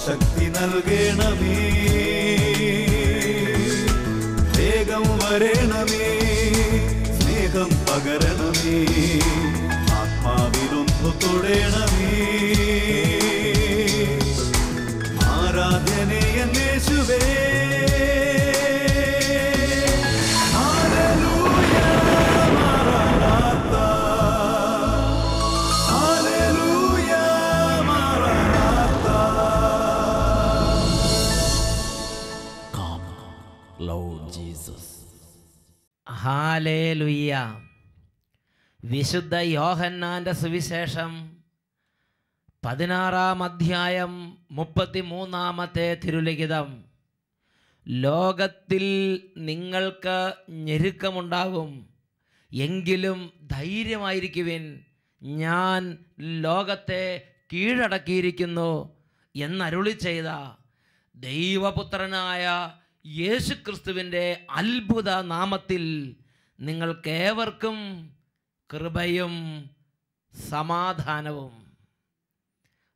ശക്തി നൽകണമേ, വേഗം വരണമേ, സ്നേഹം പകരണമേ, ആത്മാവിലൊന്നു തൊടണമേ. ആരാധനയെ യേശുവേ, ഹല്ലേലൂയ. വിശുദ്ധ യോഹന്നാന്റെ സുവിശേഷം 16-ാം അധ്യായം 33-ാമത്തെ തിരുലിഖിതം. ലോകത്തിൽ നിങ്ങൾക്ക് ഞെരുക്കമുണ്ടാകും, എങ്കിലും ധൈര്യമായിരിക്കുവിൻ, ഞാൻ ലോകത്തെ കീഴടക്കിയിരിക്കുന്നു എന്നരുളി ചെയ്ത ദൈവപുത്രനായ യേശുക്രിസ്തുവിൻ്റെ അത്ഭുത നാമത്തിൽ നിങ്ങൾക്കേവർക്കും കൃപയും സമാധാനവും.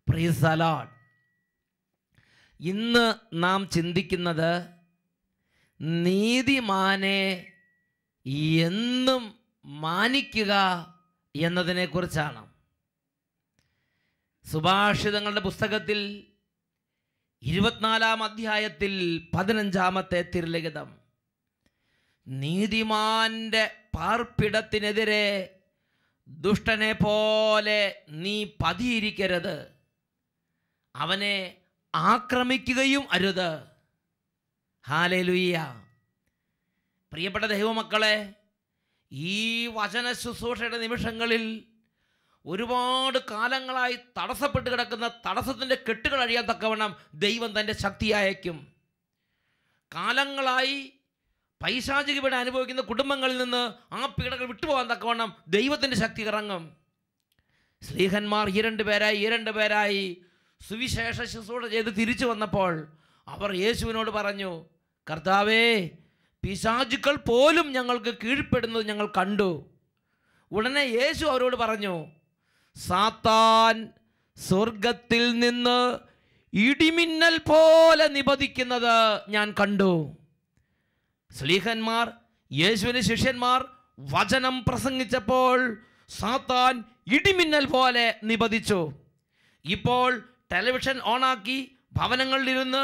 Price the Lord. ഇന്ന് നാം ചിന്തിക്കുന്നത് നീതിമാനെ എന്നും മാനിക്കുക എന്നതിനെക്കുറിച്ചാണ്. സുഭാഷിതങ്ങളുടെ പുസ്തകത്തിൽ 24-ാം അധ്യായത്തിൽ 15-ാമത്തെ തിരുലിഖിതം. നീതിമാന്റെ പാർപ്പിടത്തിനെതിരെ ദുഷ്ടനെ പോലെ നീ പതിയിരിക്കരുത്, അവനെ ആക്രമിക്കുകയും അരുത്. ഹല്ലേലൂയ. പ്രിയപ്പെട്ട ദൈവമക്കളെ, ഈ വചന ശുശ്രൂഷയുടെ നിമിഷങ്ങളിൽ ഒരുപാട് കാലങ്ങളായി തടസ്സപ്പെട്ട് കിടക്കുന്ന തടസ്സത്തിൻ്റെ കെട്ടുകൾ അഴിയാൻ തക്കവണ്ണം ദൈവം തൻ്റെ ശക്തി അയക്കും. കാലങ്ങളായി പൈശാചിക പീഡ അനുഭവിക്കുന്ന കുടുംബങ്ങളിൽ നിന്ന് ആ പീഡകൾ വിട്ടുപോകാൻ തക്കവണ്ണം ദൈവത്തിൻ്റെ ശക്തി ഇറങ്ങും. സ്ലീഹന്മാർ ഈ രണ്ട് പേരായി സുവിശേഷ ശുശ്രൂഷ ചെയ്ത് തിരിച്ചു വന്നപ്പോൾ അവർ യേശുവിനോട് പറഞ്ഞു, കർത്താവേ, പിശാചുക്കൾ പോലും ഞങ്ങൾക്ക് കീഴ്പ്പെടുന്നത് ഞങ്ങൾ കണ്ടു. ഉടനെ യേശു അവരോട് പറഞ്ഞു, സാത്താൻ സ്വർഗത്തിൽ നിന്ന് ഇടിമിന്നൽ പോലെ നിപതിക്കുന്നത് ഞാൻ കണ്ടു. സ്ലീഹന്മാർ, യേശുവിൻ്റെ ശിഷ്യന്മാർ വചനം പ്രസംഗിച്ചപ്പോൾ സാത്താൻ ഇടിമിന്നൽ പോലെ നിപതിച്ചു. ഇപ്പോൾ ടെലിവിഷൻ ഓണാക്കി ഭവനങ്ങളിലിരുന്ന്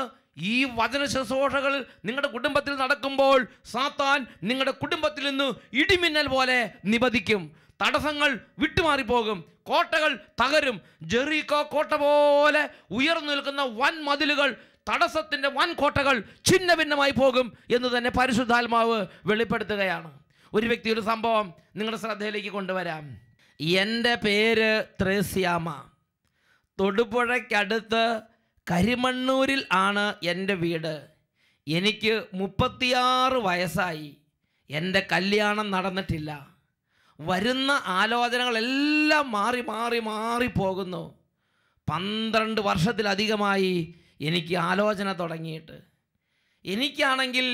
ഈ വചന ശുശ്രൂഷകൾ നിങ്ങളുടെ കുടുംബത്തിൽ നടക്കുമ്പോൾ സാത്താൻ നിങ്ങളുടെ കുടുംബത്തിൽ നിന്ന് ഇടിമിന്നൽ പോലെ നിപതിക്കും. തടസ്സങ്ങൾ വിട്ടുമാറിപ്പോകും, കോട്ടകൾ തകരും. ജെറിക്കോ കോട്ട പോലെ ഉയർന്നു നിൽക്കുന്ന വൻ മതിലുകൾ, തടസ്സത്തിൻ്റെ വൻ കോട്ടകൾ ഛിന്ന ഭിന്നമായി പോകും എന്ന് തന്നെ പരിശുദ്ധാത്മാവ് വെളിപ്പെടുത്തുകയാണ്. ഒരു വ്യക്തി ഒരു സംഭവം നിങ്ങളുടെ ശ്രദ്ധയിലേക്ക് കൊണ്ടുവരാം. എൻ്റെ പേര് ത്രേസ്യാമ. തൊടുപുഴയ്ക്കടുത്ത് കരിമണ്ണൂരിൽ ആണ് എൻ്റെ വീട്. എനിക്ക് 36 വയസ്സായി. എൻ്റെ കല്യാണം നടന്നിട്ടില്ല. വരുന്ന ആലോചനകളെല്ലാം മാറി പോകുന്നു. 12 വർഷത്തിലധികമായി എനിക്ക് ആലോചന തുടങ്ങിയിട്ട്. എനിക്കാണെങ്കിൽ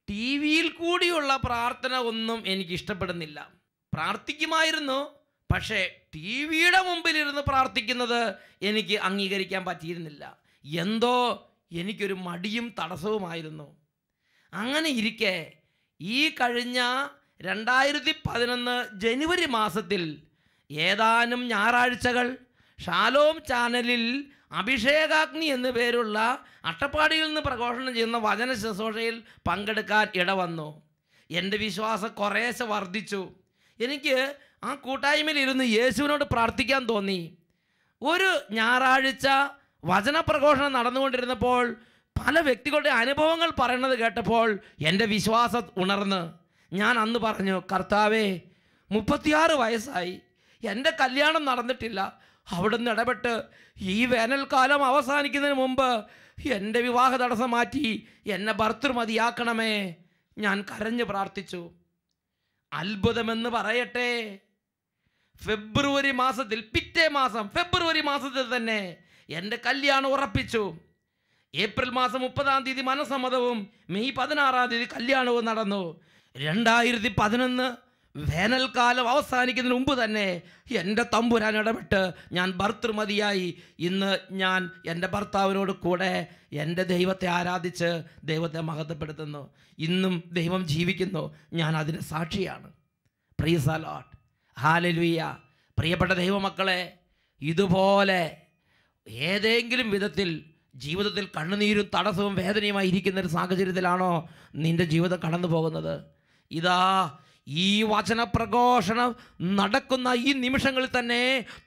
ടി വിയിൽ കൂടിയുള്ള പ്രാർത്ഥന ഒന്നും എനിക്ക് ഇഷ്ടപ്പെടുന്നില്ല. പ്രാർത്ഥിക്കുമായിരുന്നു, പക്ഷേ ടി വിയുടെ മുമ്പിലിരുന്ന് പ്രാർത്ഥിക്കുന്നത് എനിക്ക് അംഗീകരിക്കാൻ പറ്റിയിരുന്നില്ല. എന്തോ എനിക്കൊരു മടിയും തടസ്സവുമായിരുന്നു. അങ്ങനെ ഇരിക്കെ ഈ കഴിഞ്ഞ 2011 ജനുവരി മാസത്തിൽ ഏതാനും ഞായറാഴ്ചകൾ ഷാലോം ചാനലിൽ അഭിഷേകാഗ്നി എന്നു പേരുള്ള അട്ടപ്പാടിയിൽ നിന്ന് പ്രഘോഷണം ചെയ്യുന്ന വചന ശുശ്രൂഷയിൽ പങ്കെടുക്കാൻ ഇടവന്നു. എൻ്റെ വിശ്വാസം കുറേശ്ശെ വർദ്ധിച്ചു. എനിക്ക് ആ കൂട്ടായ്മയിൽ ഇരുന്ന് യേശുവിനോട് പ്രാർത്ഥിക്കാൻ തോന്നി. ഒരു ഞായറാഴ്ച വചനപ്രഘോഷണം നടന്നുകൊണ്ടിരുന്നപ്പോൾ പല വ്യക്തികളുടെ അനുഭവങ്ങൾ പറയുന്നത് കേട്ടപ്പോൾ എൻ്റെ വിശ്വാസം ഉണർന്ന് ഞാൻ അന്ന് പറഞ്ഞു, കർത്താവേ, 36 വയസ്സായി, എൻ്റെ കല്യാണം നടന്നിട്ടില്ല. അവിടുന്ന് ഇടപെട്ട് ഈ വേനൽക്കാലം അവസാനിക്കുന്നതിന് മുമ്പ് എൻ്റെ വിവാഹ തടസ്സം മാറ്റി എന്നെ ഭർത്തൃമതിയാക്കണമേ. ഞാൻ കരഞ്ഞു പ്രാർത്ഥിച്ചു. അത്ഭുതമെന്ന് പറയട്ടെ, ഫെബ്രുവരി മാസത്തിൽ, പിറ്റേ മാസം ഫെബ്രുവരി മാസത്തിൽ തന്നെ എൻ്റെ കല്യാണം ഉറപ്പിച്ചു. ഏപ്രിൽ മാസം 30-ാം തീയതി മനസ്സമ്മതവും മെയ് 16-ാം തീയതി കല്യാണവും നടന്നു. 2011 വേനൽക്കാലം അവസാനിക്കുന്നതിന് മുമ്പ് തന്നെ എൻ്റെ തമ്പുരാൻ ഇടപെട്ട് ഞാൻ ഭർത്തൃമതിയായി ഇന്ന് ഞാൻ എൻ്റെ ഭർത്താവിനോട് കൂടെ എൻ്റെ ദൈവത്തെ ആരാധിച്ച് ദൈവത്തെ മഹത്വപ്പെടുത്തുന്നു. ഇന്നും ദൈവം ജീവിക്കുന്നു, ഞാൻ അതിന് സാക്ഷിയാണ്. Price the Lord, hallelujah. പ്രിയപ്പെട്ട ദൈവമക്കളെ, ഇതുപോലെ ഏതെങ്കിലും വിധത്തിൽ ജീവിതത്തിൽ കണ്ണുനീരും തടസ്സവും വേദനയുമായി ഇരിക്കുന്ന ഒരു സാഹചര്യത്തിലാണോ നിൻ്റെ ജീവിതം കടന്നു പോകുന്നത്? ഇതാ ഈ വചനപ്രഘോഷണം നടക്കുന്ന ഈ നിമിഷങ്ങളിൽ തന്നെ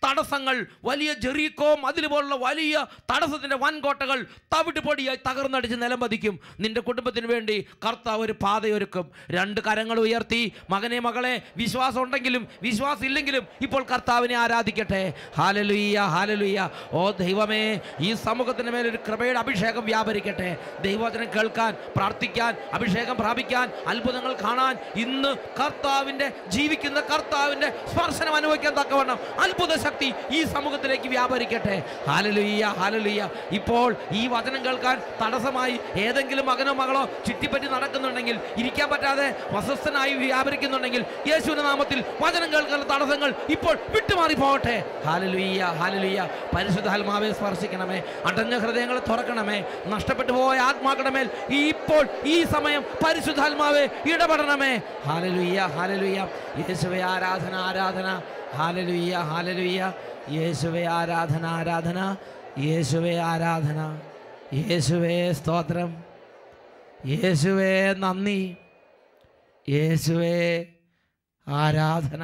തടസ്സങ്ങൾ, വലിയ ജെറിക്കോ മതിൽ പോലുള്ള വലിയ തടസ്സത്തിൻ്റെ വൻകോട്ടകൾ തവിട്ട് പൊടിയായി തകർന്നടിച്ച് നിലംപതിക്കും. നിന്റെ കുടുംബത്തിന് വേണ്ടി കർത്താവ് ഒരു പാതയൊരുക്കും. രണ്ട് കരങ്ങൾ ഉയർത്തി, മകനെ മകളെ, വിശ്വാസം ഉണ്ടെങ്കിലും വിശ്വാസം ഇല്ലെങ്കിലും ഇപ്പോൾ കർത്താവിനെ ആരാധിക്കട്ടെ. Hallelujah, hallelujah. ഓ ദൈവമേ, ഈ സമൂഹത്തിന് മേലൊരു കൃപയുടെ അഭിഷേകം വ്യാപരിക്കട്ടെ. ദൈവവചനം കേൾക്കാൻ, പ്രാർത്ഥിക്കാൻ, അഭിഷേകം പ്രാപിക്കാൻ, അത്ഭുതങ്ങൾ കാണാൻ, ഇന്ന് കർത്താവിൻ്റെ ജീവിക്കുന്ന കർത്താവിൻ്റെ സ്പർശനം അനുഭവിക്കാൻ തക്കവണ്ണം അത്ഭുത ശക്തി ഈ സമൂഹത്തിലേക്ക് വ്യാപരിക്കട്ടെ. Hallelujah, hallelujah. ഇപ്പോൾ ഈ വചനം കേൾക്കാൻ തടസ്സമായി ഏതെങ്കിലും മകനോ മകളോ ചുറ്റിപ്പറ്റി നടക്കുന്നുണ്ടെങ്കിൽ, ഇരിക്കാൻ പറ്റാതെ അസ്വസ്ഥനായി വ്യാപരിക്കുന്നുണ്ടെങ്കിൽ, യേശുവിന്റെ നാമത്തിൽ വചനം കേൾക്കുന്ന തടസ്സങ്ങൾ ഇപ്പോൾ വിട്ടുമാറി പോകട്ടെ. Hallelujah, hallelujah. പരിശുദ്ധാത്മാവെ സ്പർശിക്കണമേ, അടഞ്ഞ ഹൃദയങ്ങളെ തുറക്കണമേ, നഷ്ടപ്പെട്ടു പോയ ആത്മാക്കളുടെ മേൽ ഇപ്പോൾ ഈ സമയം പരിശുദ്ധാത്മാവെ ഇടപെടണമേ. Hallelujah, hallelujah. യേശുവേ ആരാധന, ആരാധന. Hallelujah, hallelujah. യേശുവേ ആരാധന, ആരാധന. യേശുവേ ആരാധന. യേശുവേ സ്തോത്രം. യേശുവേ നന്ദി. യേശുവേ ആരാധന.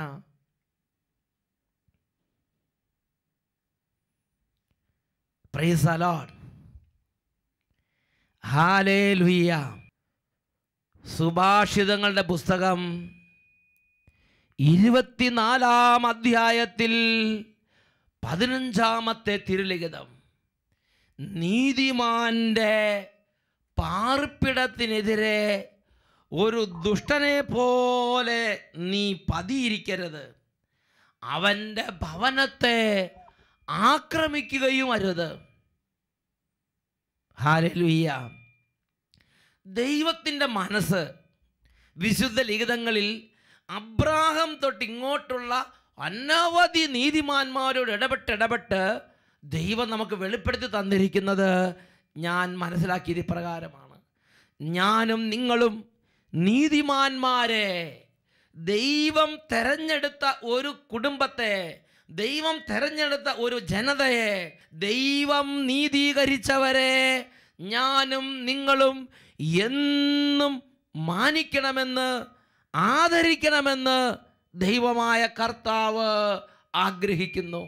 Price the Lord. ഹല്ലേലൂയ. സുഭാഷിതങ്ങളുടെ പുസ്തകം 24-ാം അധ്യായത്തിൽ 15-ാമത്തെ തിരുലിഖിതം, നീതിമാന്റെ പാർപ്പിടത്തിനെതിരെ ഒരു ദുഷ്ടനെ പോലെ നീ പതിയിരിക്കരുത്, അവൻ്റെ ഭവനത്തെ ആക്രമിക്കുകയും അരുത്. ഹല്ലേലൂയ. ദൈവത്തിൻ്റെ മനസ്സ് വിശുദ്ധ ലിഖിതങ്ങളിൽ അബ്രാഹാം തൊട്ട് ഇങ്ങോട്ടുള്ള അനവധി നീതിമാന്മാരോട് ഇടപെട്ട് ദൈവം നമുക്ക് വെളിപ്പെടുത്തി തന്നിരിക്കുന്നത് ഞാൻ മനസ്സിലാക്കിയത് ഇപ്രകാരമാണ്. ഞാനും നിങ്ങളും നീതിമാന്മാരെ, ദൈവം തെരഞ്ഞെടുത്ത ഒരു കുടുംബത്തെ, ദൈവം തെരഞ്ഞെടുത്ത ഒരു ജനതയെ, ദൈവം നീതീകരിച്ചവരെ ഞാനും നിങ്ങളും എന്നും മാനിക്കണമെന്ന്, ആദരിക്കണമെന്ന് ദൈവമായ കർത്താവ് ആഗ്രഹിക്കുന്നു.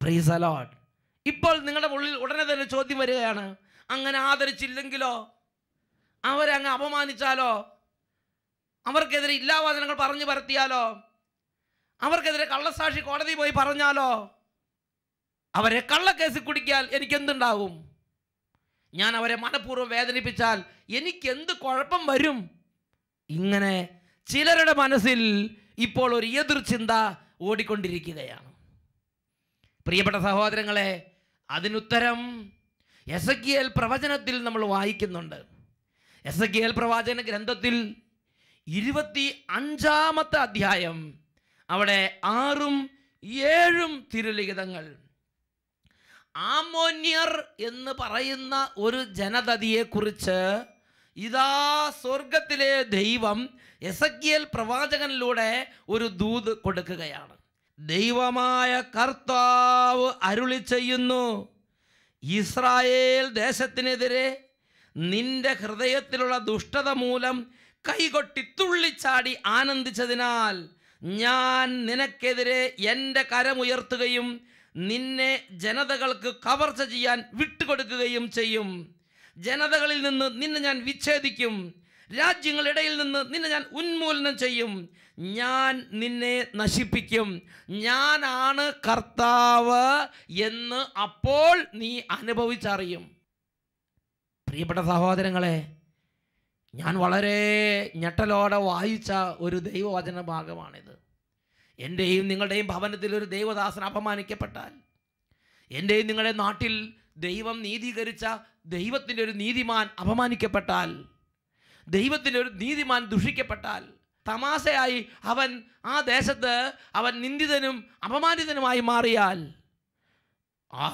Price the Lord. ഇപ്പോൾ നിങ്ങളുടെ ഉള്ളിൽ ഉടനെ തന്നെ ചോദ്യം വരികയാണ്, അങ്ങനെ ആദരിച്ചില്ലെങ്കിലോ, അവരെ അങ്ങ് അപമാനിച്ചാലോ, അവർക്കെതിരെ ഇല്ലാവചനങ്ങൾ പറഞ്ഞു പരത്തിയാലോ, അവർക്കെതിരെ കള്ളസാക്ഷി കോടതി പോയി പറഞ്ഞാലോ, അവരെ കള്ളക്കേസിൽ കുടിക്കാൻ എനിക്കെന്തുണ്ടാവും? ഞാൻ അവരെ മനഃപൂർവ്വം വേദനിപ്പിച്ചാൽ എനിക്കെന്ത് കുഴപ്പം വരും? ഇങ്ങനെ ചിലരുടെ മനസ്സിൽ ഇപ്പോൾ ഒരു എതിർചിന്ത ഓടിക്കൊണ്ടിരിക്കുകയാണ്. പ്രിയപ്പെട്ട സഹോദരങ്ങളെ, അതിനുത്തരം എസെക്കിയേൽ പ്രവചനത്തിൽ നമ്മൾ വായിക്കുന്നുണ്ട്. എസെക്കിയേൽ പ്രവാചന ഗ്രന്ഥത്തിൽ 25-ാമത്തെ അധ്യായം, അവിടെ 6ഉം 7ഉം തിരുലിഖിതങ്ങൾ, ആമോന്യർ എന്ന് പറയുന്ന ഒരു ജനതയെക്കുറിച്ച് ഇതാ സ്വർഗത്തിലെ ദൈവം എസെക്കിയേൽ പ്രവാചകനിലൂടെ ഒരു ദൂത് കൊടുക്കുകയാണ്. ദൈവമായ കർത്താവ് അരുളി ചെയ്യുന്നു, ഇസ്രായേൽ ദേശത്തിനെതിരെ നിന്റെ ഹൃദയത്തിലുള്ള ദുഷ്ടത മൂലം കൈകൊട്ടി തുള്ളിച്ചാടി ആനന്ദിച്ചതിനാൽ ഞാൻ നിനക്കെതിരെ എൻ്റെ കരമുയർത്തുകയും നിന്നെ ജനതകൾക്ക് കവർച്ച ചെയ്യാൻ വിട്ടുകൊടുക്കുകയും ചെയ്യും. ജനതകളിൽ നിന്ന് നിന്നെ ഞാൻ വിച്ഛേദിക്കും, രാജ്യങ്ങളിടയിൽ നിന്ന് നിന്നെ ഞാൻ ഉന്മൂലനം ചെയ്യും, ഞാൻ നിന്നെ നശിപ്പിക്കും, ഞാനാണ് കർത്താവ് എന്ന് അപ്പോൾ നീ അനുഭവിച്ചറിയും. പ്രിയപ്പെട്ട സഹോദരങ്ങളെ, ഞാൻ വളരെ ഞെട്ടലോടെ വായിച്ച ഒരു ദൈവവചന ഭാഗമാണിത്. എൻ്റെയും നിങ്ങളുടെയും ഭവനത്തിൽ ഒരു ദൈവദാസൻ അപമാനിക്കപ്പെട്ടാൽ, എൻ്റെയും നിങ്ങളുടെ നാട്ടിൽ ദൈവം നീതീകരിച്ച ദൈവത്തിൻ്റെ ഒരു നീതിമാൻ അപമാനിക്കപ്പെട്ടാൽ, ദൈവത്തിൻ്റെ ഒരു നീതിമാൻ ദുഷിക്കപ്പെട്ടാൽ, തമാശയായി അവൻ ആ ദേശത്ത് അവൻ നിന്ദിതനും അപമാനിതനുമായി മാറിയാൽ, ആ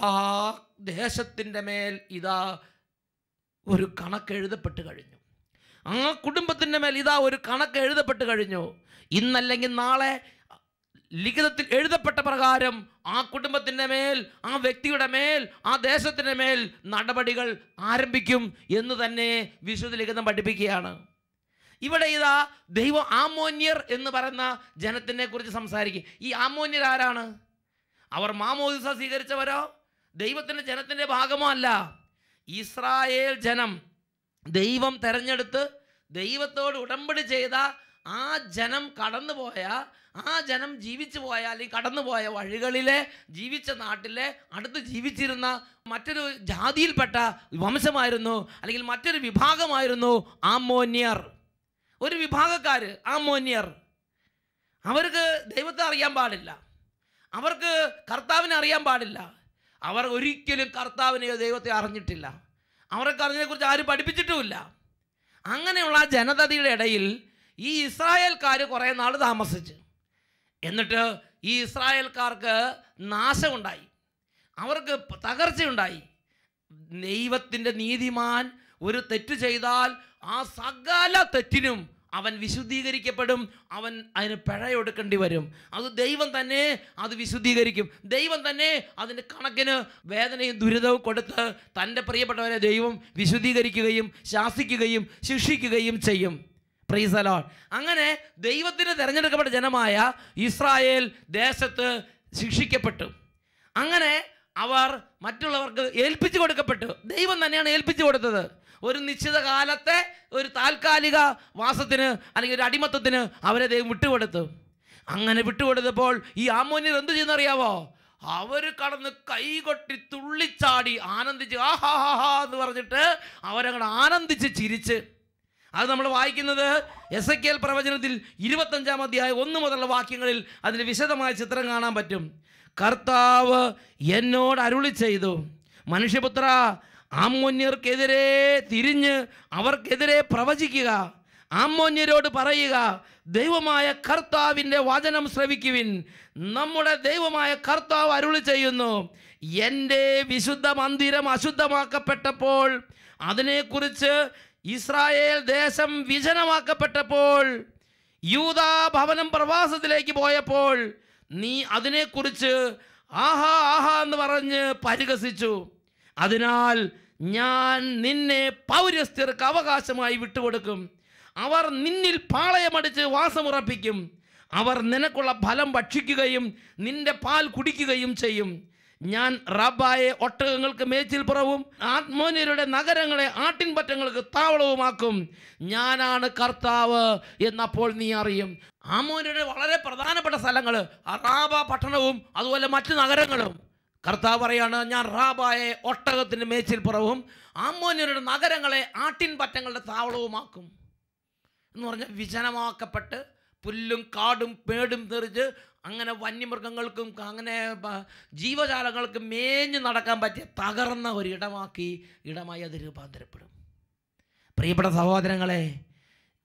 ദേശത്തിൻ്റെ മേൽ ഇതാ ഒരു കണക്ക് എഴുതപ്പെട്ട് കഴിഞ്ഞു. ആ കുടുംബത്തിൻ്റെ മേൽ ഇതാ ഒരു കണക്ക് എഴുതപ്പെട്ട് കഴിഞ്ഞു. ഇന്നല്ലെങ്കിൽ നാളെ ലിഖിതത്തിൽ എഴുതപ്പെട്ട പ്രകാരം ആ കുടുംബത്തിൻ്റെ മേൽ, ആ വ്യക്തിയുടെ മേൽ, ആ ദേശത്തിൻ്റെ മേൽ നടപടികൾ ആരംഭിക്കും എന്ന് തന്നെ വിശുദ്ധ ലിഖിതം പഠിപ്പിക്കുകയാണ്. ഇവിടെ ഇതാ ദൈവം ആമോന്യർ എന്ന് പറയുന്ന ജനത്തിനെ കുറിച്ച് സംസാരിക്കും. ഈ ആമോന്യർ ആരാണ്? അവർ മാമോദിസ സ്വീകരിച്ചവരോ ദൈവത്തിൻ്റെ ജനത്തിൻ്റെ ഭാഗമോ അല്ല. ഇസ്രായേൽ ജനം ദൈവം തെരഞ്ഞെടുത്ത് ദൈവത്തോട് ഉടമ്പടി ചെയ്ത ആ ജനം കടന്നുപോയ, ആ ജനം ജീവിച്ചു പോയ അല്ലെങ്കിൽ കടന്നുപോയ വഴികളിലെ, ജീവിച്ച നാട്ടിലെ അടുത്ത് ജീവിച്ചിരുന്ന മറ്റൊരു ജാതിയിൽപ്പെട്ട വംശമായിരുന്നു, അല്ലെങ്കിൽ മറ്റൊരു വിഭാഗമായിരുന്നു ആമോന്യർ. ഒരു വിഭാഗക്കാർ ആമോന്യർ. അവർക്ക് ദൈവത്തെ അറിയാൻ പാടില്ല, അവർക്ക് കർത്താവിനെ അറിയാൻ പാടില്ല, അവർ ഒരിക്കലും കർത്താവിനെയോ ദൈവത്തെ അറിഞ്ഞിട്ടില്ല, അവർക്ക് അതിനെക്കുറിച്ച് ആരും പഠിപ്പിച്ചിട്ടുമില്ല. അങ്ങനെയുള്ള ജനതയുടെ ഇടയിൽ ഈ ഇസ്രായേൽക്കാർ കുറേ നാൾ താമസിച്ചു. എന്നിട്ട് ഈ ഇസ്രായേൽക്കാർക്ക് നാശമുണ്ടായി, അവർക്ക് തകർച്ചയുണ്ടായി. ദൈവത്തിൻ്റെ നീതിമാൻ ഒരു തെറ്റ് ചെയ്താൽ ആ സകല തെറ്റിനും അവൻ വിശുദ്ധീകരിക്കപ്പെടും, അവൻ അതിന് പിഴയൊടുക്കേണ്ടി വരും. അത് ദൈവം തന്നെ അത് വിശുദ്ധീകരിക്കും. ദൈവം തന്നെ അതിൻ്റെ കണക്കിന് വേദനയും ദുരിതവും കൊടുത്ത് തൻ്റെ പ്രിയപ്പെട്ടവരെ ദൈവം വിശുദ്ധീകരിക്കുകയും ശാസിക്കുകയും ശിക്ഷിക്കുകയും ചെയ്യും. Price the Lord. അങ്ങനെ ദൈവത്തിന് തിരഞ്ഞെടുക്കപ്പെട്ട ജനമായ ഇസ്രായേൽ ദേശത്ത് ശിക്ഷിക്കപ്പെട്ടു. അങ്ങനെ അവർ മറ്റുള്ളവർക്ക് ഏൽപ്പിച്ചു കൊടുക്കപ്പെട്ടു. ദൈവം തന്നെയാണ് ഏൽപ്പിച്ചു കൊടുത്തത്. ഒരു നിശ്ചിത കാലത്തെ ഒരു താൽക്കാലിക വാസത്തിന് അല്ലെങ്കിൽ ഒരു അടിമത്തത്തിന് അവരെ ദൈവം വിട്ടുകൊടുത്തു. അങ്ങനെ വിട്ടുകൊടുത്തപ്പോൾ ഈ ആമോന്യർ എന്ത് ചെയ്യുന്നറിയാവോ? അവർ കടന്ന് കൈകൊട്ടി തുള്ളിച്ചാടി ആനന്ദിച്ച് ആഹാ ഹാ എന്ന് പറഞ്ഞിട്ട് അവരങ്ങോട്ട് ആനന്ദിച്ച് ചിരിച്ച്. അത് നമ്മൾ വായിക്കുന്നത് എസെക്കിയേൽ പ്രവചനത്തിൽ 25-ാം അധ്യായം 1 മുതലുള്ള വാക്യങ്ങളിൽ അതിൻ്റെ വിശദമായ ചിത്രം കാണാൻ പറ്റും. കർത്താവ് എന്നോട് അരുളി ചെയ്തു, മനുഷ്യപുത്ര, ആമോന്യർക്കെതിരെ തിരിഞ്ഞ് അവർക്കെതിരെ പ്രവചിക്കുക. ആമോന്യരോട് പറയുക, ദൈവമായ കർത്താവിൻ്റെ വചനം ശ്രവിക്കുവിൻ. നമ്മുടെ ദൈവമായ കർത്താവ് അരുളി ചെയ്യുന്നു, എൻ്റെ വിശുദ്ധ മന്ദിരം അശുദ്ധമാക്കപ്പെട്ടപ്പോൾ, അതിനെക്കുറിച്ച് ഇസ്രായേൽ ദേശം വിജനമാക്കപ്പെട്ടപ്പോൾ, യൂദാ ഭവനം പ്രവാസത്തിലേക്ക് പോയപ്പോൾ നീ അതിനെക്കുറിച്ച് ആഹാ ആഹാ എന്ന് പറഞ്ഞ് പരിഹസിച്ചു. അതിനാൽ ഞാൻ നിന്നെ പൗരസ്ത്യർക്ക് അവകാശമായി വിട്ടുകൊടുക്കും. അവർ നിന്നിൽ പാളയമടിച്ച് വാസമുറപ്പിക്കും. അവർ നിനക്കുള്ള ഫലം ഭക്ഷിക്കുകയും നിന്റെ പാൽ കുടിക്കുകയും ചെയ്യും. ഞാൻ റബ്ബായെ ഒട്ടകങ്ങൾക്ക് മേച്ചിൽപ്പുറവും ആമോന്യരുടെ നഗരങ്ങളെ ആട്ടിൻപറ്റങ്ങൾക്ക് താവളവുമാക്കും. ഞാനാണ് കർത്താവ് എന്നപ്പോൾ നീ അറിയും. ആമോന്യരുടെ വളരെ പ്രധാനപ്പെട്ട സ്ഥലങ്ങൾ റാബ പട്ടണവും അതുപോലെ മറ്റു നഗരങ്ങളും. കർത്താവ് പറയാണ്, ഞാൻ റാബായെ ഒട്ടകത്തിൻ്റെ മേച്ചിൽപ്പുറവും ആമോന്യരുടെ നഗരങ്ങളെ ആട്ടിൻപറ്റങ്ങളുടെ താവളവുമാക്കും എന്ന് പറഞ്ഞാൽ വിജനമാക്കപ്പെട്ട് പുല്ലും കാടും പേടും തെറിച്ച് അങ്ങനെ വന്യമൃഗങ്ങൾക്കും അങ്ങനെ ജീവജാലങ്ങൾക്കും മേഞ്ഞു നടക്കാൻ പറ്റിയ തകർന്ന ഒരു ഇടമായി അത് രൂപാന്തരപ്പെടും. പ്രിയപ്പെട്ട സഹോദരങ്ങളെ,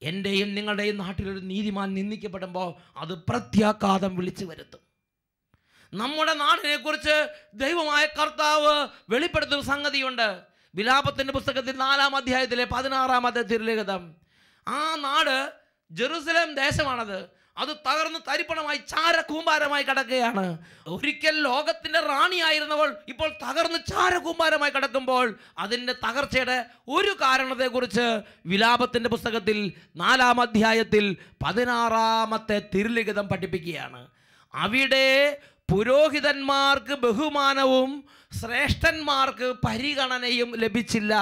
എൻ്റെയും നിങ്ങളുടെയും നാട്ടിലൊരു നീതിമാൻ നിന്ദിക്കപ്പെടുമ്പോൾ അത് പ്രത്യാഘാതം വിളിച്ചു വരുത്തും. നമ്മുടെ നാടിനെക്കുറിച്ച് ദൈവമായ കർത്താവ് വെളിപ്പെടുത്തുന്ന സംഗതിയുണ്ട്. വിലാപത്തിൻ്റെ പുസ്തകത്തിൽ 4-ാം അധ്യായത്തിലെ 16-ാമത്തെ തിരുലിഖിതം. ആ നാട് ജെറുസലേം ദേശമാണത്. അത് തകർന്ന് തരിപ്പണമായി ചാരകൂമ്പാരമായി കിടക്കുകയാണ്. ഒരിക്കൽ ലോകത്തിൻ്റെ റാണിയായിരുന്നവൾ ഇപ്പോൾ തകർന്ന് ചാരകൂമ്പാരമായി കിടക്കുമ്പോൾ അതിൻ്റെ തകർച്ചയുടെ ഒരു കാരണത്തെക്കുറിച്ച് വിലാപത്തിൻ്റെ പുസ്തകത്തിൽ 4-ാം അധ്യായത്തിൽ 16-ാമത്തെ തിരുലിഖിതം പഠിപ്പിക്കുകയാണ്. അവിടെ പുരോഹിതന്മാർക്ക് ബഹുമാനവും ശ്രേഷ്ഠന്മാർക്ക് പരിഗണനയും ലഭിച്ചില്ല.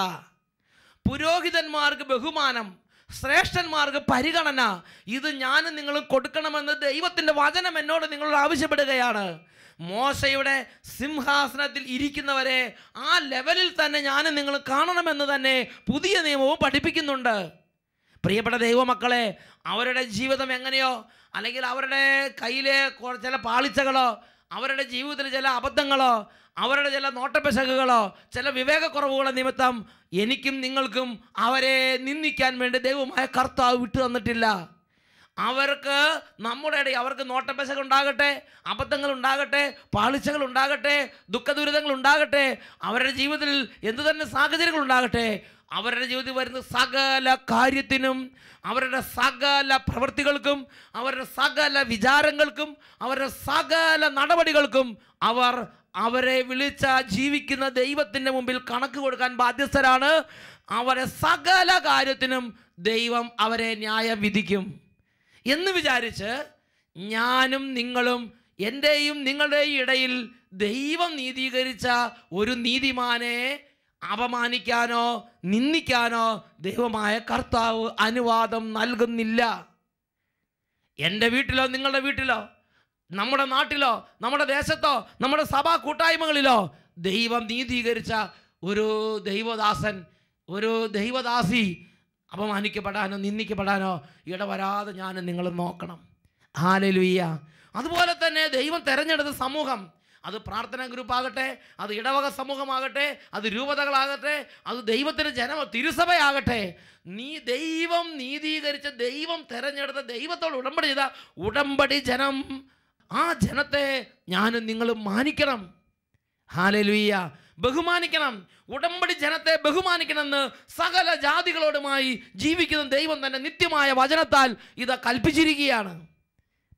പുരോഹിതന്മാർക്ക് ബഹുമാനം, ശ്രേഷ്ഠന്മാർക്ക് പരിഗണന, ഇത് ഞാനും നിങ്ങൾ കൊടുക്കണമെന്ന് ദൈവത്തിൻ്റെ വചനം എന്നോട് നിങ്ങളോട് ആവശ്യപ്പെടുകയാണ്. മോശയുടെ സിംഹാസനത്തിൽ ഇരിക്കുന്നവരെ ആ ലെവലിൽ തന്നെ ഞാനും നിങ്ങൾ കാണണമെന്ന് തന്നെ പുതിയ നിയമവും പഠിപ്പിക്കുന്നുണ്ട്. പ്രിയപ്പെട്ട ദൈവമക്കളെ, അവരുടെ ജീവിതം എങ്ങനെയോ അല്ലെങ്കിൽ അവരുടെ കയ്യിലെ ചില പാളിച്ചകളോ അവരുടെ ജീവിതത്തിൽ ചില അബദ്ധങ്ങളോ അവരുടെ ചില നോട്ടപ്പിശകുകളോ ചില വിവേകക്കുറവുകളോ നിമിത്തം എനിക്കും നിങ്ങൾക്കും അവരെ നിന്ദിക്കാൻ വേണ്ടി ദൈവമായ കർത്താവ് വിട്ടു തന്നിട്ടില്ല. അവർക്ക് നമ്മുടെ ഇടയിൽ അവർക്ക് നോട്ടപ്പിശക് ഉണ്ടാകട്ടെ, അബദ്ധങ്ങൾ ഉണ്ടാകട്ടെ, പാളിച്ചകൾ ഉണ്ടാകട്ടെ, ദുഃഖദുരിതങ്ങൾ ഉണ്ടാകട്ടെ, അവരുടെ ജീവിതത്തിൽ എന്തു തന്നെ സാഹചര്യങ്ങൾ ഉണ്ടാകട്ടെ, അവരുടെ ജീവിതത്തിൽ വരുന്ന സകല കാര്യത്തിനും അവരുടെ സകല പ്രവൃത്തികൾക്കും അവരുടെ സകല വിചാരങ്ങൾക്കും അവരുടെ സകല നടപടികൾക്കും അവരെ വിളിച്ച ജീവിക്കുന്ന ദൈവത്തിൻ്റെ മുമ്പിൽ കണക്ക് കൊടുക്കാൻ ബാധ്യസ്ഥരാണ്. അവരെ സകല കാര്യത്തിനും ദൈവം അവരെ ന്യായം വിധിക്കും എന്ന് വിചാരിച്ച് ഞാനും നിങ്ങളും എൻ്റെയും നിങ്ങളുടെയും ഇടയിൽ ദൈവം നീതീകരിച്ച ഒരു നീതിമാനെ അപമാനിക്കാനോ നിന്ദിക്കാനോ ദൈവമായ കർത്താവ് അനുവാദം നൽകുന്നില്ല. എൻ്റെ വീട്ടിലോ നിങ്ങളുടെ വീട്ടിലോ നമ്മുടെ നാട്ടിലോ നമ്മുടെ ദേശത്തോ നമ്മുടെ സഭാ കൂട്ടായ്മകളിലോ ദൈവം നീതീകരിച്ച ഒരു ദൈവദാസൻ ഒരു ദൈവദാസി അപമാനിക്കപ്പെടാനോ നിന്ദിക്കപ്പെടാനോ ഇടവരാതെ ഞാനും നിങ്ങളും നോക്കണം. ഹല്ലേലൂയ. അതുപോലെ തന്നെ ദൈവം തിരഞ്ഞെടുത്ത സമൂഹം, അത് പ്രാർത്ഥനാ ഗ്രൂപ്പാകട്ടെ, അത് ഇടവക സമൂഹമാകട്ടെ, അത് രൂപതകളാകട്ടെ, അത് ദൈവത്തിൻ്റെ തിരുസഭയാകട്ടെ, ദൈവം നീതീകരിച്ച ദൈവം തിരഞ്ഞെടുത്ത ദൈവത്തോട് ഉടമ്പടി ചെയ്ത ഉടമ്പടി ജനം, ആ ജനത്തെ ഞാനും നിങ്ങളും മാനിക്കണം. ഹല്ലേലൂയ. ബഹുമാനിക്കണം. ഉടമ്പടി ജനത്തെ ബഹുമാനിക്കണമെന്ന് സകല ജാതികളോടുമായി ജീവിക്കുന്ന ദൈവം തന്നെ നിത്യമായ വചനത്താൽ ഇത് കൽപ്പിച്ചിരിക്കുകയാണ്.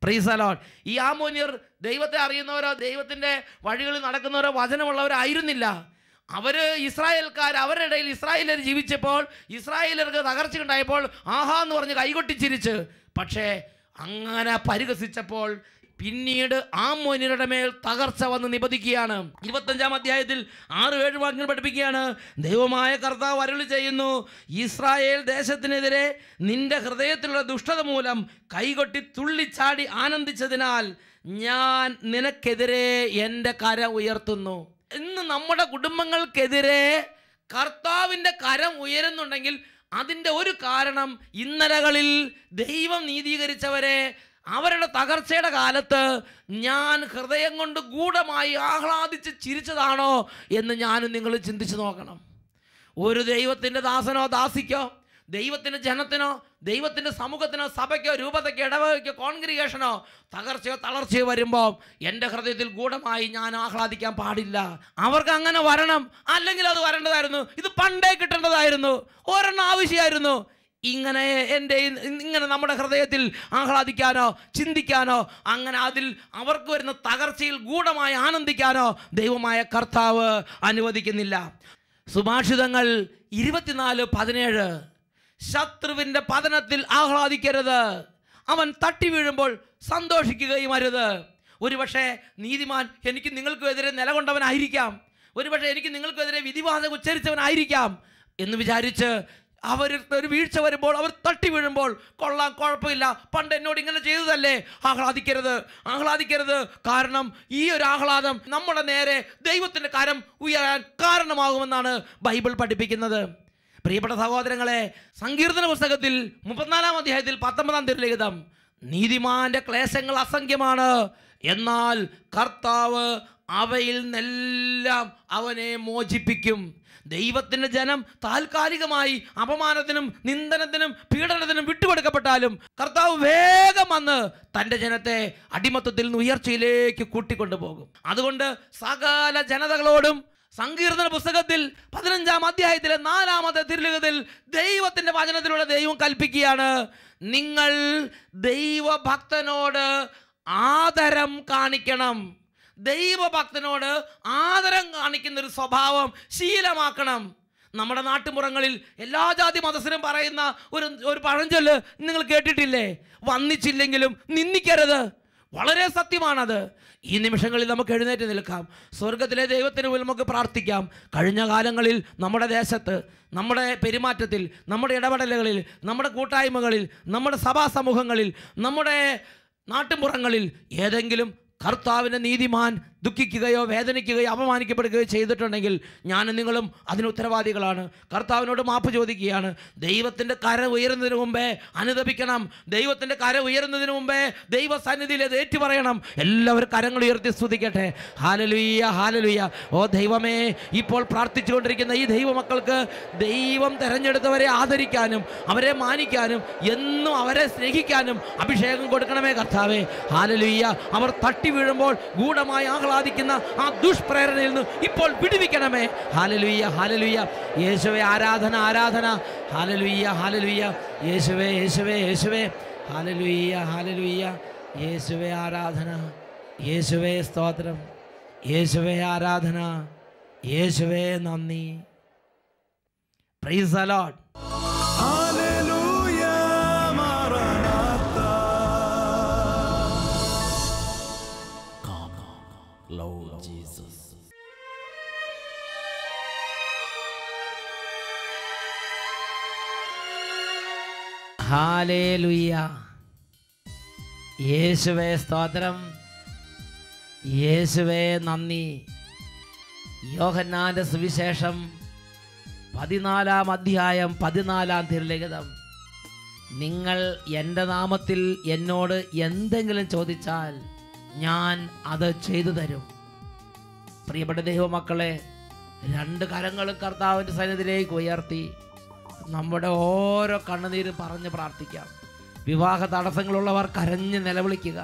Price the Lord. ഈ ആമോന്യർ ദൈവത്തെ അറിയുന്നവരോ ദൈവത്തിൻ്റെ വഴികളിൽ നടക്കുന്നവരോ വചനമുള്ളവരായിരുന്നില്ല. അവർ ഇസ്രായേൽക്കാർ, അവരുടെ ഇടയിൽ ഇസ്രായേലർ ജീവിച്ചപ്പോൾ ഇസ്രായേലർക്ക് തകർച്ച ഉണ്ടായപ്പോൾ ആഹാ എന്ന് പറഞ്ഞ് കൈകൊട്ടിച്ചിരിച്ച്, പക്ഷേ അങ്ങനെ പരിഹസിച്ചപ്പോൾ പിന്നീട് ആമോന്യരുടെ മേൽ തകർച്ച വന്ന് നിപതിക്കുകയാണ്. 25-ാം അധ്യായത്തിൽ 6-7 വാക്യങ്ങൾ പഠിപ്പിക്കുകയാണ്. ദൈവമായ കർത്താവ് അരുളി ചെയ്യുന്നു, ഇസ്രായേൽ ദേശത്തിനെതിരെ നിന്റെ ഹൃദയത്തിലുള്ള ദുഷ്ടത മൂലം കൈകൊട്ടി തുള്ളിച്ചാടി ആനന്ദിച്ചതിനാൽ ഞാൻ നിനക്കെതിരെ എൻ്റെ കരം ഉയർത്തുന്നു. ഇന്ന് നമ്മുടെ കുടുംബങ്ങൾക്കെതിരെ കർത്താവിൻ്റെ കരം ഉയരുന്നുണ്ടെങ്കിൽ അതിൻ്റെ ഒരു കാരണം ഇന്നലകളിൽ ദൈവം നീതീകരിച്ചവരെ അവരുടെ തകർച്ചയുടെ കാലത്ത് ഞാൻ ഹൃദയം കൊണ്ട് ഗൂഢമായി ആഹ്ലാദിച്ച് ചിരിച്ചതാണോ എന്ന് ഞാനും നിങ്ങൾ ചിന്തിച്ച് നോക്കണം. ഒരു ദൈവത്തിൻ്റെ ദാസനോ ദാസിക്കോ ദൈവത്തിൻ്റെ ജനത്തിനോ ദൈവത്തിൻ്റെ സമൂഹത്തിനോ സഭയ്ക്കോ രൂപതയ്ക്കോ ഇടവകയ്ക്കോ കോൺഗ്രിഗേഷനോ തകർച്ചയോ തളർച്ചയോ വരുമ്പോൾ എൻ്റെ ഹൃദയത്തിൽ ഗൂഢമായി ഞാൻ ആഹ്ലാദിക്കാൻ പാടില്ല. അവർക്ക് അങ്ങനെ വരണം, അല്ലെങ്കിൽ അത് വരേണ്ടതായിരുന്നു, ഇത് പണ്ടേ കിട്ടേണ്ടതായിരുന്നു, ഒരെണ്ണം ആവശ്യമായിരുന്നു. ഇങ്ങനെ നമ്മുടെ ഹൃദയത്തിൽ ആഹ്ലാദിക്കാനോ ചിന്തിക്കാനോ അങ്ങനെ അതിൽ അവർക്ക് വരുന്ന തകർച്ചയിൽ ഗൂഢമായി ആനന്ദിക്കാനോ ദൈവമായ കർത്താവ് അനുവദിക്കുന്നില്ല. സുഭാഷിതങ്ങൾ 24:17 ശത്രുവിൻ്റെ പതനത്തിൽ ആഹ്ലാദിക്കരുത്, അവൻ തട്ടി വീഴുമ്പോൾ സന്തോഷിക്കുകയും അരുത്. ഒരുപക്ഷെ നീതിമാൻ എനിക്ക് നിങ്ങൾക്കും എതിരെ നിലകൊണ്ടവനായിരിക്കാം, ഒരുപക്ഷെ എനിക്ക് നിങ്ങൾക്കും എതിരെ വിധിവാദം ഉച്ചരിച്ചവനായിരിക്കാം എന്ന് വിചാരിച്ച് ഒരു വീഴ്ച വരുമ്പോൾ അവർ തട്ടി വീഴുമ്പോൾ കൊള്ളാം, കുഴപ്പമില്ല, പണ്ട് എന്നോട് ഇങ്ങനെ ചെയ്തതല്ലേ, ആഹ്ലാദിക്കരുത്. കാരണം ഈ ഒരു ആഹ്ലാദം നമ്മുടെ നേരെ ദൈവത്തിൻ്റെ കരം ഉയരാൻ കാരണമാകുമെന്നാണ് ബൈബിൾ പഠിപ്പിക്കുന്നത്. പ്രിയപ്പെട്ട സഹോദരങ്ങളെ, സങ്കീർത്തന പുസ്തകത്തിൽ 34-ാം അധ്യായത്തിൽ 19-ാം തിരുലിഖിതം, നീതിമാന്റെ ക്ലേശങ്ങൾ അസംഖ്യമാണ്, എന്നാൽ കർത്താവ് അവയിൽ നിന്നെല്ലാം അവനെ മോചിപ്പിക്കും. ദൈവത്തിൻ്റെ ജനം താൽക്കാലികമായി അപമാനത്തിനും നിന്ദനത്തിനും പീഡനത്തിനും വിട്ടുകൊടുക്കപ്പെട്ടാലും കർത്താവ് വേഗം വന്ന് തൻ്റെ ജനത്തെ അടിമത്തത്തിൽ നിന്ന് ഉയർച്ചയിലേക്ക് കൂട്ടിക്കൊണ്ടുപോകും. അതുകൊണ്ട് സകല ജനതകളോടും സങ്കീർത്തന പുസ്തകത്തിൽ 15-ാം അധ്യായത്തിലെ 4-ാമത്തെ തിരുലിഖിതത്തിൽ ദൈവത്തിൻ്റെ വചനത്തിലൂടെ ദൈവം കൽപ്പിക്കുകയാണ്, നിങ്ങൾ ദൈവഭക്തനോട് ആദരം കാണിക്കണം. ദൈവഭക്തനോട് ആദരം കാണിക്കുന്നൊരു സ്വഭാവം ശീലമാക്കണം. നമ്മുടെ നാട്ടുപുറങ്ങളിൽ എല്ലാ ജാതി മതസ്ഥരും പറയുന്ന ഒരു പഴഞ്ചൊല്ല് നിങ്ങൾ കേട്ടിട്ടില്ലേ? വന്നിച്ചില്ലെങ്കിലും നിന്ദിക്കരുത്. വളരെ സത്യമാണത്. ഈ നിമിഷങ്ങളിൽ നമുക്ക് എഴുന്നേറ്റ് നിൽക്കാം, സ്വർഗത്തിലെ ദൈവത്തിന് മുന്നിൽ നമുക്ക് പ്രാർത്ഥിക്കാം. കഴിഞ്ഞ കാലങ്ങളിൽ നമ്മുടെ ദേശത്ത്, നമ്മുടെ പെരുമാറ്റത്തിൽ, നമ്മുടെ ഇടപെടലുകളിൽ, നമ്മുടെ കൂട്ടായ്മകളിൽ, നമ്മുടെ സഭാ സമൂഹങ്ങളിൽ, നമ്മുടെ നാട്ടുപുറങ്ങളിൽ ഏതെങ്കിലും കർത്താവിൻ്റെ നീതിമാൻ ദുഃഖിക്കുകയോ വേദനിക്കുകയോ അപമാനിക്കപ്പെടുകയോ ചെയ്തിട്ടുണ്ടെങ്കിൽ ഞാനും നിങ്ങളും അതിന് ഉത്തരവാദികളാണ്. കർത്താവിനോട് മാപ്പ് ചോദിക്കുകയാണ്. ദൈവത്തിൻ്റെ കര ഉയരുന്നതിന് മുമ്പേ അനുതപിക്കണം. ദൈവത്തിൻ്റെ കര ഉയരുന്നതിന് മുമ്പേ ദൈവസന്നിധിയിൽ അത് ഏറ്റുപറയണം. എല്ലാവരും കരങ്ങൾ ഉയർത്തി സ്തുതിക്കട്ടെ. Hallelujah, hallelujah. ഓ ദൈവമേ, ഇപ്പോൾ പ്രാർത്ഥിച്ചുകൊണ്ടിരിക്കുന്ന ഈ ദൈവമക്കൾക്ക് ദൈവം തെരഞ്ഞെടുത്തവരെ ആദരിക്കാനും അവരെ മാനിക്കാനും എന്നും അവരെ സ്നേഹിക്കാനും അഭിഷേകം കൊടുക്കണമേ കർത്താവേ. ഹല്ലേലൂയ. അവർ തട്ടി വീഴുമ്പോൾ ഗൂഢമായി ആഹ്ലാദിക്കുന്ന ആ ദുഷ്പ്രേരണയിൽ നിന്ന് ഇപ്പോൾ വിടുവിക്കണമേ. Hallelujah, hallelujah. യേശുവേ ആരാധന, ആരാധന. Hallelujah, hallelujah. യേശുവേ, യേശുവേ, യേശുവേ. Hallelujah, hallelujah. യേശുവേ ആരാധന, യേശുവേ സ്തോത്രം, യേശുവേ ആരാധന, യേശുവേ നന്ദി. Praise the Lord. ഹല്ലേലൂയ, മാറാനാത്ത. Lord Jesus. ഹല്ലേലൂയ. യേശുവേ സ്തോത്രം, യേശുവേ നന്ദി. യോഹന്നാന്റെ സുവിശേഷം 14-ാം അധ്യായം 14-ാം തിരുലിഖിതം. നിങ്ങൾ എൻ്റെ നാമത്തിൽ എന്നോട് എന്തെങ്കിലും ചോദിച്ചാൽ ഞാൻ അത് ചെയ്തു തരും. പ്രിയപ്പെട്ട ദൈവമക്കളെ, രണ്ട് കരങ്ങളും കർത്താവിൻ്റെ സന്നിധിയിലേക്ക് ഉയർത്തി നമ്മുടെ ഓരോ കണ്ണുനീരും പറഞ്ഞ് പ്രാർത്ഥിക്കാം. വിവാഹ തടസ്സങ്ങളുള്ളവർ കരഞ്ഞ് നിലവിളിക്കുക.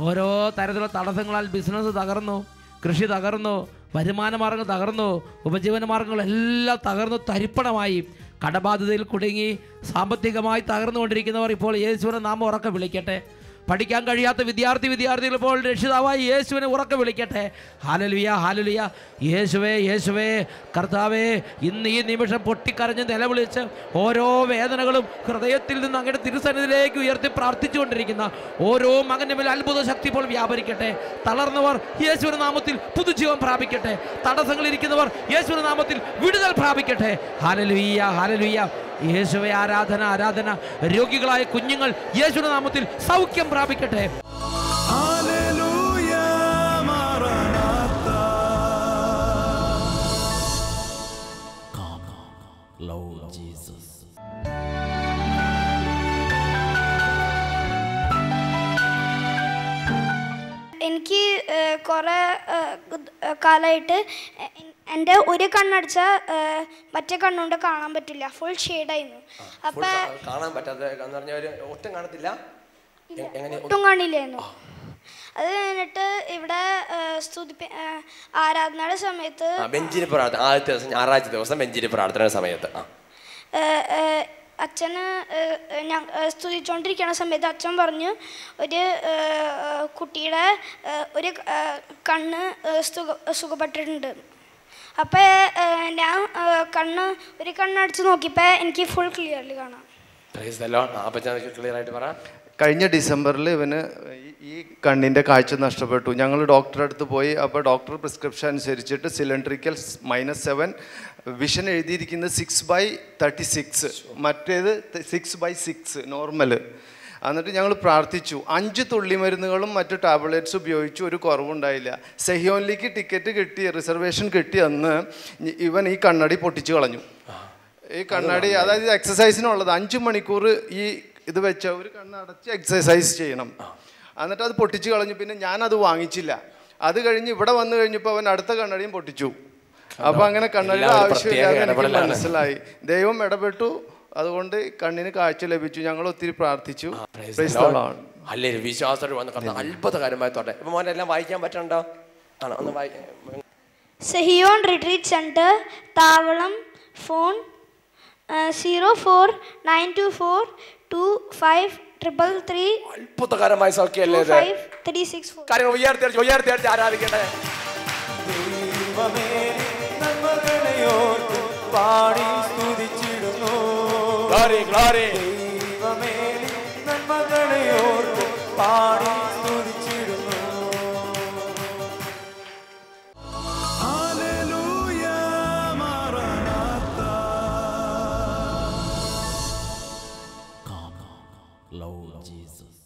ഓരോ തരത്തിലുള്ള തടസ്സങ്ങളാൽ ബിസിനസ് തകർന്നു, കൃഷി തകർന്നു, വരുമാന മാർഗം തകർന്നു, ഉപജീവന മാർഗങ്ങളെല്ലാം തകർന്നു തരിപ്പണമായി, കടബാധ്യതയിൽ കുടുങ്ങി സാമ്പത്തികമായി തകർന്നുകൊണ്ടിരിക്കുന്നവർ ഇപ്പോൾ യേശുവിനെ നാമം ഉറക്കെ വിളിക്കട്ടെ. പഠിക്കാൻ കഴിയാത്ത വിദ്യാർത്ഥികൾ ഇപ്പോൾ രക്ഷിതാവായി യേശുവിനെ ഉറക്കെ വിളിക്കട്ടെ. Hallelujah, hallelujah. യേശുവേ, യേശുവേ കർത്താവേ, ഇന്ന് ഈ നിമിഷം പൊട്ടിക്കരഞ്ഞ് നിലവിളിച്ച് ഓരോ വേദനകളും ഹൃദയത്തിൽ നിന്ന് അങ്ങയുടെ തിരുസന്നിധിയിലേക്ക് ഉയർത്തി പ്രാർത്ഥിച്ചുകൊണ്ടിരിക്കുന്ന ഓരോ മകൻ്റെ മേൽ അത്ഭുത ശക്തി ഇപ്പോൾ വ്യാപരിക്കട്ടെ. തളർന്നവർ യേശുവിന്റെ നാമത്തിൽ പുതുജീവൻ പ്രാപിക്കട്ടെ. തടസ്സങ്ങളിരിക്കുന്നവർ യേശുവിന്റെ നാമത്തിൽ വിടുതൽ പ്രാപിക്കട്ടെ. Hallelujah, hallelujah. യേശുവേ ആരാധന, ആരാധന. രോഗികളായ കുഞ്ഞുങ്ങൾ യേശുവിന്റെ നാമത്തിൽ സൗഖ്യം പ്രാപിക്കട്ടെ. ഹല്ലേലൂയ, മാറാനാത്ത. Lord Jesus. എനിക്ക് കുറേ കാലമായിട്ട് എൻ്റെ ഒരു കണ്ണടച്ച മറ്റേ കണ്ണുകൊണ്ട് കാണാൻ പറ്റില്ല. ഫുൾ ഷെയ്ഡായിരുന്നു. അപ്പം കാണാൻ പറ്റാത്ത ഒട്ടും കാണത്തില്ല, ഒട്ടും കാണില്ലായിരുന്നു. അത് കഴിഞ്ഞിട്ട് ഇവിടെ ആരാധനയുടെ സമയത്ത് ബെഞ്ചിന് പ്രാർത്ഥന, ആദ്യത്തെ ദിവസം ഞായറാഴ്ച ദിവസം ബെഞ്ചിന് പ്രാർത്ഥന സമയത്ത് അച്ഛന് സ്തുതിച്ചുകൊണ്ടിരിക്കുന്ന സമയത്ത് അച്ഛൻ പറഞ്ഞു, ഒരു കുട്ടിയുടെ ഒരു കണ്ണ് സുഖപ്പെട്ടിട്ടുണ്ട്. അപ്പോൾ ഞാൻ ഒരു കണ്ണടച്ച് നോക്കിയപ്പോൾ എനിക്ക് ഫുൾ ക്ലിയർലി കാണാം. ക്ലിയർ ആയിട്ട് പറ. കഴിഞ്ഞ ഡിസംബറിൽ ഇവന് ഈ കണ്ണിൻ്റെ കാഴ്ച നഷ്ടപ്പെട്ടു. ഞങ്ങൾ ഡോക്ടറെ അടുത്ത് പോയി. അപ്പോൾ ഡോക്ടർ പ്രിസ്ക്രിപ്ഷൻ അനുസരിച്ചിട്ട് സിലിണ്ടറിക്കൽ -7, വിഷൻ എഴുതിയിരിക്കുന്നത് 6/36, മറ്റേത് 6/6 നോർമൽ. എന്നിട്ട് ഞങ്ങൾ പ്രാർത്ഥിച്ചു. 5 തുള്ളി മരുന്നുകളും മറ്റു ടാബ്ലറ്റ്സ് ഉപയോഗിച്ചു, ഒരു കുറവുണ്ടായില്ല. സെഹിയോനിലേക്ക് ടിക്കറ്റ് കിട്ടി, റിസർവേഷൻ കിട്ടി. അന്ന് ഇവൻ ഈ കണ്ണാടി പൊട്ടിച്ച് കളഞ്ഞു. ഈ കണ്ണാടി, അതായത് എക്സസൈസിനുള്ളത് 5 മണിക്കൂർ ഈ ഇത് വെച്ച ഒരു കണ്ണടച്ച് എക്സസൈസ് ചെയ്യണം. എന്നിട്ട് അത് പൊട്ടിച്ച് കളഞ്ഞു. പിന്നെ ഞാനത് വാങ്ങിച്ചില്ല. അത് കഴിഞ്ഞ് ഇവിടെ വന്നു കഴിഞ്ഞപ്പോൾ അവൻ അടുത്ത കണ്ണടിയും പൊട്ടിച്ചു. അപ്പം അങ്ങനെ കണ്ണടിയുടെ ആവശ്യമില്ലാതെ എനിക്ക് മനസ്സിലായി. ദൈവം ഇടപെട്ടു. അതുകൊണ്ട് കണ്ണിന് കാഴ്ച ലഭിച്ചു. ഞങ്ങൾ ഒത്തിരി പ്രാർത്ഥിച്ചു. അത്ഭുതകരമായ തോട്ടെ. ഇപ്പൊ മോനെല്ലാം വായിക്കാൻ പറ്റണ്ടോ? ഒന്ന് സെഹിയോൻ റിട്രീറ്റ് സെന്റർ, താവളം, ഫോൺ 0492425333. അത്ഭുതകരമായ സൗഖ്യമല്ലേ? ഉയർത്തി ആരാധിക്കട്ടെ. ദൈവമേ, നന്മകളെയോർത്ത് പാടി സ്തുതിച്ചിടുന്നു. ദൈവമേ, നന്മകളെയോർത്ത് പാടി സ്തുതിച്ചിടുന്നു. ഹല്ലേലൂയ, മാറാനാത്ത. Lord Jesus.